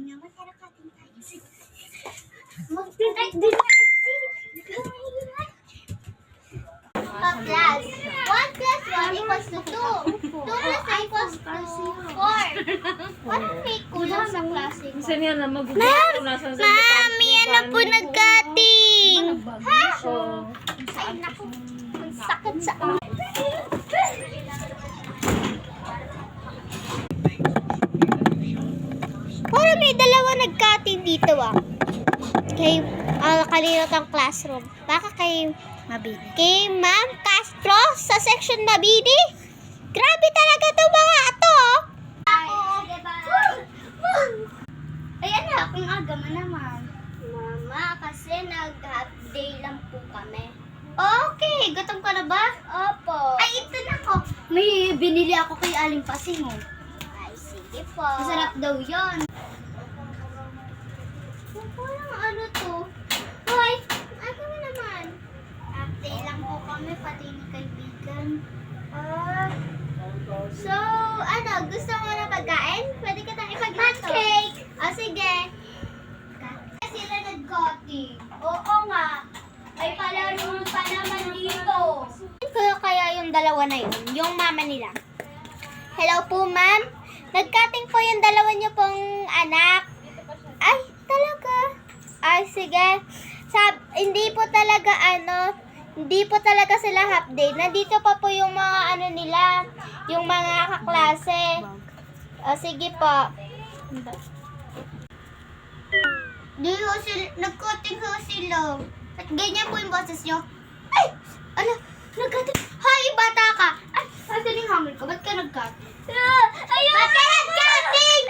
nga, magkakating tayo. Mag-direct din tayo. Class. 1 plus 1 equals to 2. 2 plus 1 equals to 4. Parang may kulang sa klase ko. Saan yan na mag-gusto? Mami, ano po nag-cutting? Ha? Ay, naku. Ang sakit sa ulo. Parang may dalawa nag-cutting dito Kay Kaliratang classroom. Baka kay Mabini. Kay Ma'am Castro sa section Mabini. Grabe talaga to mga ato. Ay, anak, kung aga mo naman. Mama, kasi nag-half day lang po kami. Okay, gutom ka na ba? Opo. Ay, ito na ko. May binili ako kay Aling Pasing. Ay, sige po. Masarap daw yun. Parang ano to? Hoy, ano mo naman? Half day lang po kami, pati ni kaibigan. So, ano, gusto mo na pagkain? Pwede ka tayong ipagluto. Cake! O, sige. Sila nag-cutting. Oo nga. May palaro pa naman dito. Kaya yung dalawa na yun, yung mama nila. Hello po, ma'am. Nag-cutting po yung dalawa niyo pong anak. Ay, talaga? Ay, sige. Hindi po talaga sila half day. Nandito pa po yung mga ano nila, yung mga kaklase. O, sige po. Nag-cutting ho sila. At ganyan po yung boses nyo. Ay! Ano? Nag-cutting? Hay, bata ka! Ay, saan yung hammer ko? Ba't ka nag-cutting? Ba't ka nag-cutting?